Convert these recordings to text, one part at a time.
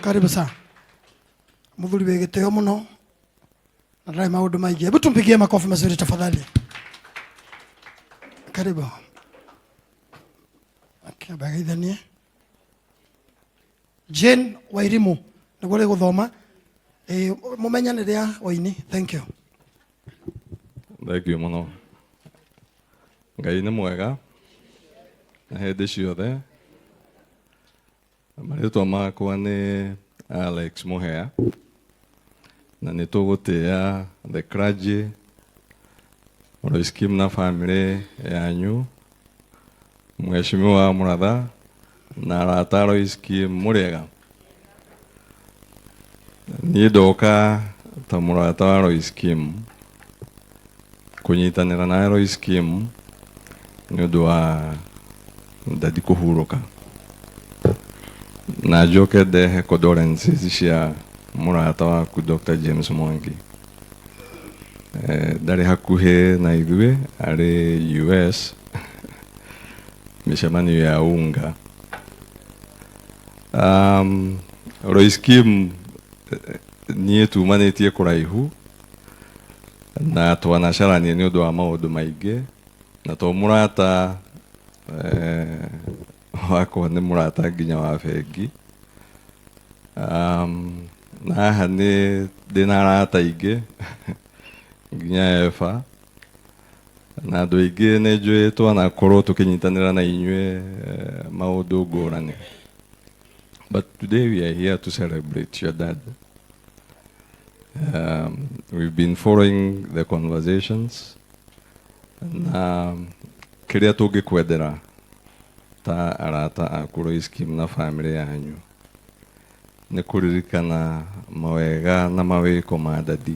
Karibu sana. Muthuri wegiteo muno. Na ndai maundu maingi. Hebu tumpigie makofi mazuri tafadhali. Karibu. Akabagaithanie. Jane Wairimu nigore guthoma. Mumenyane ria Waini. Thank you. Thank you muno. Ngai nĩ mwega. Na hĩndĩ ciothe. Marĩtwa makwa nĩ Alex Muhea. Na nĩ tũgũtĩa the clergy, Royce Kim na family yanyu, Mheshimiwa Muratha na arata Royce Kim mũrĩega. Niĩ ndoka ta mũrata wa Royce Kim kũnyitanĩra na Royce Kim nĩ ũndũ wa ndathi kũhurũka. Na njoke ndehe condolences cia mũrata waku Dr. James Mwangi. Ndarĩ hakuhĩ na ithuĩ arĩ US mĩcemanio ya unga. Royce Kim niĩ tumanĩtie kũraihu na twanacarania nĩ ũndũ wa maũndũ maingĩ na to mũrata wakwa nĩ mũrata nginya wa bengi. Na haha nĩ ndĩna arata aingĩ nginya Eva na andũ aingĩ nĩ njũĩ twanakorwo tũkĩnyitanĩra na inyuĩ maũndũ ngũrani. But today we are here to celebrate your dad. We've been following the conversations na kĩrĩa tũngĩkwendera ta arata aku Royce Kim na family yanyu nĩ kũririkana mawega na mawĩko ma dadi.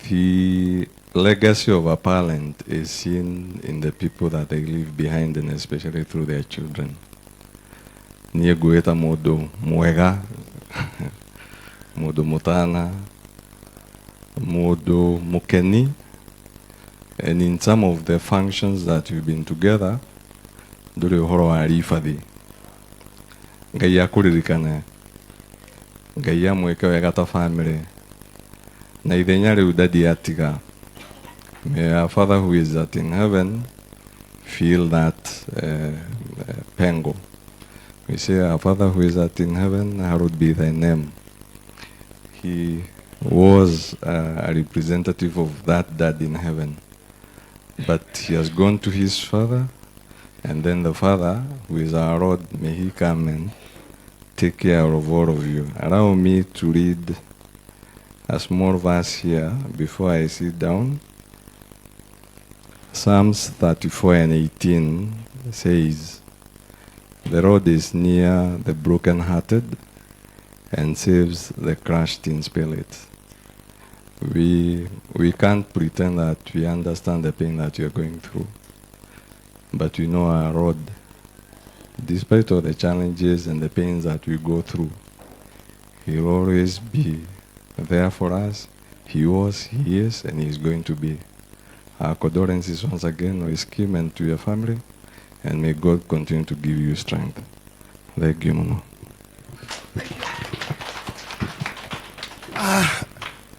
The legacy of a parent is seen in the people that they leave behind and especially through their children. Niĩ ngwĩta mũndũ mwega, mũndũ mũtana, mũndũ mũkeni, and in some of the functions that we've been together, ndũrĩ ũhoro wa ribathi. Ngai akũririkane, Ngai amwĩke wega ta family, na ithenya rĩu dadi atiga. May our Father who is at in heaven feel that pengo. We say, our Father who is at in heaven, hallowed be thy name. He was a representative of that dad in heaven. But he has gone to his Father, and then the Father, who is our Lord, may he come and take care of all of you. Allow me to read a small verse here before I sit down. Psalms 34 and 18 says, the Lord is near the brokenhearted and saves the crushed in spirit. We can't pretend that we understand the pain that you're going through. But we know our Lord, despite all the challenges and the pains that we go through, He'll always be there for us. He was, He is, and He is going to be. Our condolences once again, Royce Kim, and to your family, and may God continue to give you strength. Thank you, Mama.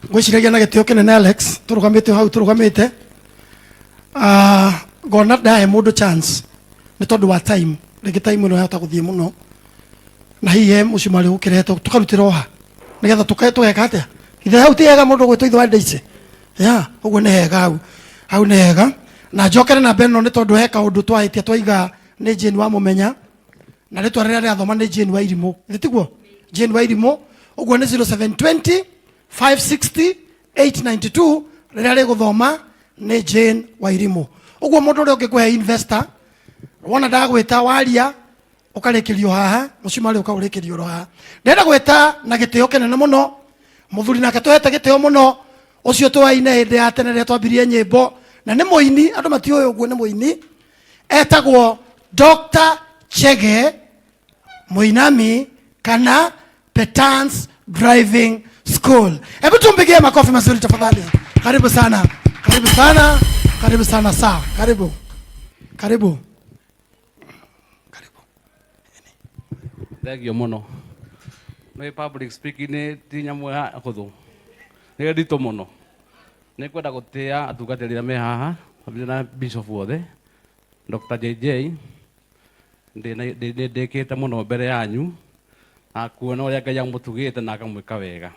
Gwĩciragia na gĩtĩo kĩnene Alex, tũrũgamĩte hau tũrũgamĩte. Ngona ndahe mũndũ chance nĩ tondũ wa time. Rĩngĩ time ĩno yahota gũthiĩ mũno. Na hihi mũcumarĩ ũkĩrehetwo tũkarutĩra oha. Nĩgetha tũgeka atĩa? Ithe hau ti hega mũndũ gwĩtwo Ithe Ndaici. Ũguo nĩ hega hau. Hau nĩ hega. Na njokere na mbere no nĩ tondũ he kaũndũ twahĩtia twaiga nĩ Jane wa mũmenya. Na rĩtwa rĩrĩa rĩathoma nĩ Jane Wairimu. Ithĩ tiguo? Jane Wairimu. Ũguo nĩ 0720 560 892 rĩrĩa rĩgũthoma nĩ Jane Wairimu. Ũguo mũndũ ũrĩa ũngĩkũhe investor wona ndagwĩta waria ũkarĩkĩrio haha mũcumarĩ ũkaũrĩkĩrio haha. Ndĩrenda gwĩta na gĩtĩo kĩnene mũno mũthuri nake tũhete gĩtĩo mũno ũcio tũwaine hĩndĩ ya tene rĩrĩa twambirie nyĩmbo na nĩ mũini andũ matiũĩ ũguo nĩ mũini etagwo Dr. Chege Mũinami kana Petans Driving School. Hebu tumpigie makofi mazuri tafadhali. Karibu sana. Karibu sana. Karibu sana sawa. Karibu. Karibu. Karibu. Thengio muno. Nĩ public speaking nĩ ti nyamũ ya hũthũ. Nĩ nditũ mũno. Nĩ kwenda gũtĩa atungatĩri arĩa me haha, hamwe na Bishop wothe, Dr. JJ, ndĩkĩte mũno mbere yanyu, na kuona ũrĩa Ngai amũtugĩte na akamwĩka wega.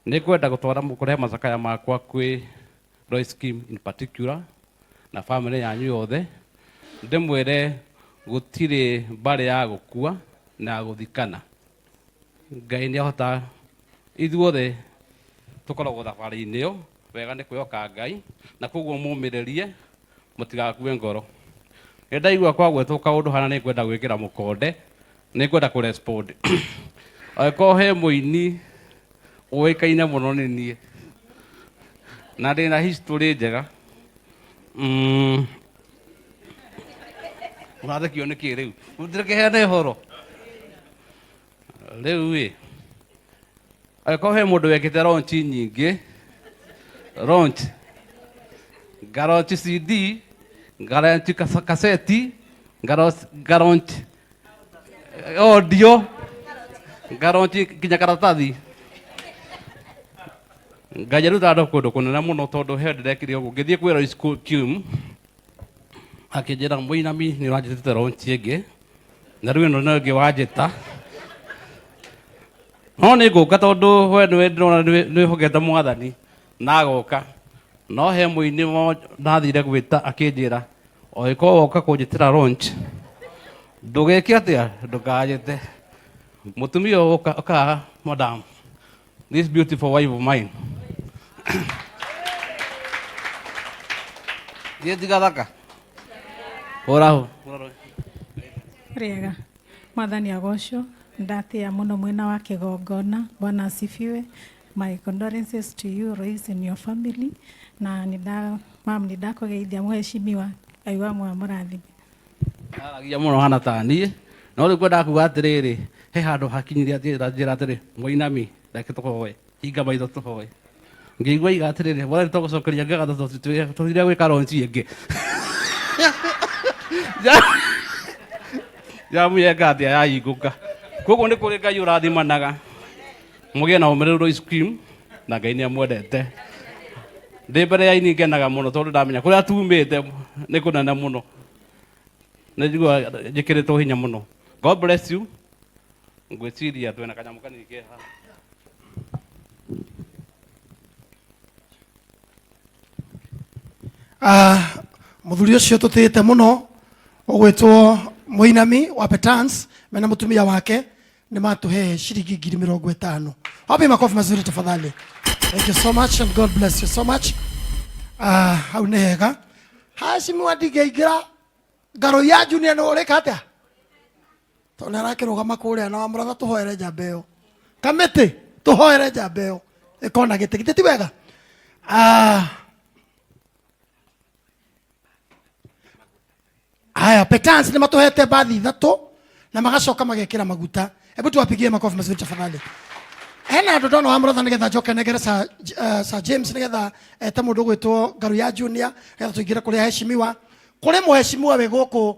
Nĩ kwenda kũrehe macakaya makwa kwĩ Lois Kim in particular, na family yanyu yothe, ndĩmwĩre gũtirĩ mbarĩ ya gũkua na gũthikana. Ngai nĩ ahotaga, ithuothe tũkoragwo thabarĩ-inĩ ĩyo, wega nĩ kwĩhoka Ngai, na koguo mũmĩrĩrie, mũtigakue ngoro. Nĩ ndaigua kwagwetwo kaũndũ hana nĩ kwenda gwĩkĩra mũkonde, nĩ kwenda kũrespond. Angĩkorwo he mũini ũĩkaine mũno nĩ niĩ, na ndĩna history njega, ũrathekio nĩ kĩ rĩu? Ndĩrekeheane ũhoro. Rĩu ĩ, angĩkorwo he mũndũ wekĩte launch nyingĩ, launch, ngalaunch CD, ngalaunch kaseti, ngalaunch audio, ngalaunch kinya karatathi. Ngai rĩu tandũ kũndũ kũnene mũno tondũ he ndĩrekire ũguo. Ngĩthiĩ kwĩ Lois Kim, akĩnjĩra Mũinami nĩ ũranjĩtĩte launch ĩngĩ, na rĩu ĩno nĩ ĩngĩ wanjĩta. No nĩ ngũka tondũ we nĩwe ndĩrona nĩ wĩhokete Mwathani na agoka. No he mũini ndathire gwĩta akĩnjĩra, angĩkorwo woka kũnjĩtĩra launch, ndũgeke atĩa, ndũkanjĩte. Mũtumia ũkaga, madam, this beautiful wife of mine. Ye tigathaka. Oraho. Riega. Mwathani agocwo. Ndatia muno mwena wa kigongona. Bwana asifiwe. My condolences to you, Lois, and your family. Na nĩndakũgeithia mũheshimiwa Ngai wa mũrathime. Aragia mũno hana ta niĩ. No rĩu kwenda kuuga atĩrĩrĩ, he handũ hakinyire njĩra atĩrĩ, Mũinami, reke tũhoe. Hinga maitho tũhoe. Ngĩigua iga atĩrĩrĩ, Mwathani tũgũcokeria ngatho tũthire gwĩka launch ĩngĩ. Jamu ya ngathĩ yahingũka. Koguo nĩ kũrĩ Ngai ũrathimanaga. Mũgĩe na ũmĩrĩru Lois Kim, na Ngai nĩ amwendete. Ndĩ mbere ya ini ngenaga mũno tondũ ndamenya kũrĩa tumĩte nĩ kũnene mũno. Nĩ njigua njĩkĩrĩtwo hinya mũno. God bless you. Ngwĩciria twĩna kanyamũ kanini ke haha. Mũthuri ũcio tũtĩĩte mũno ũgwĩtwo Mũinami wa Petans mena mũtumia wake nĩ matũhe ciringi 50,000. Wapi makofi mazuri tafadhali. Thank you so much and God bless you so much. Hau nĩ hega. Hashimwa ndingĩingĩra ngaro ya Junior nĩ ũrĩka atĩa? Tondũ nĩ arakĩrũgama kũrĩa na wamũratha tũhoere njamba ĩyo. Kamĩtĩ tũhoere njamba ĩyo. Ĩkona gĩtĩ ti wega. Haya, Petans nĩ matũhete bathi 3 na magacoka magekĩra maguta. Hebu tuwapigie makofi mazuri tafadhali. Hena andũ ndona wamũratha nĩgetha njoke negere Sir James nĩgetha eta mũndũ gwĩtwo Ngaru ya Junior nĩgetha tũingĩre kũrĩa heshimiwa. Kũrĩ mũheshimiwa wĩ gũkũ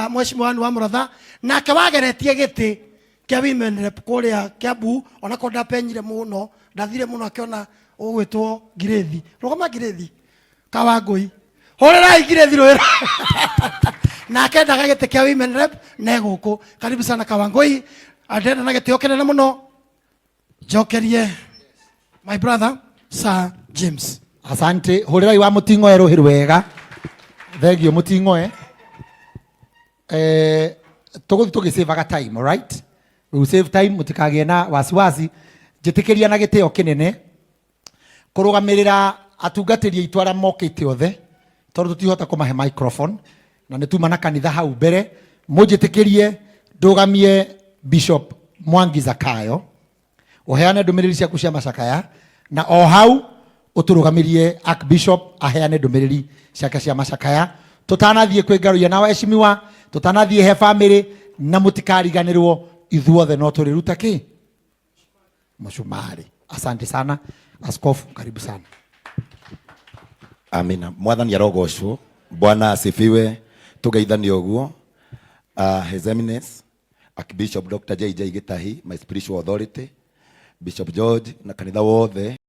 mũheshimiwa nĩ wamũratha nake wageretie gĩtĩ kĩa women rep kũrĩa Kiambu onako ndapenyire mũno ndathire mũno akĩona ũgwĩtwo Girethi. Rũgama Girethi Kawangũi. Hũrĩrai Girethi rũĩra. Nake ndaga gĩtĩ kĩa women rep na gũkũ. Karibu sana Kawangũi. Andenda na gĩtĩo kĩnene mũno. Jokerie my brother Sir James. Asante. Hũrĩrai wa Mũting'oe rũhĩ rwega. Thengio Mũting'oe. Tũgũthiĩ tũgĩsavaga time, all right? We will save time, mũtikagĩe na wasiwasi. Njĩtĩkĩria na gĩtĩo kĩnene kũrũgamĩrĩra atungatĩri aitũ arĩa mokĩte othe tondũ tũtihota kũmahe microphone na nĩ tuma na kanitha hau mbere. Mũnjĩtĩkĩrie ndũgamie Bishop Mwangi Zakayo uheane ndũmĩrĩri ciaku cia macakaya na o hau ũtũrũgamĩrie Archbishop aheane ndũmĩrĩri ciake cia macakaya. Tũtanathiĩ kwĩ Ngaru ya na waheshimiwa, tũtanathiĩ he family na mũtikariganĩrwo ithuothe no tũrĩruta kĩ? Mũcumarĩ. Asante sana. Askofu, karibu sana. Amina. Mwathani arogocwo. Bwana asifiwe. Tugeithanie ũguo. His Eminence Archbishop Dr. JJ Gitahi, my spiritual authority, Bishop George na kanitha wothe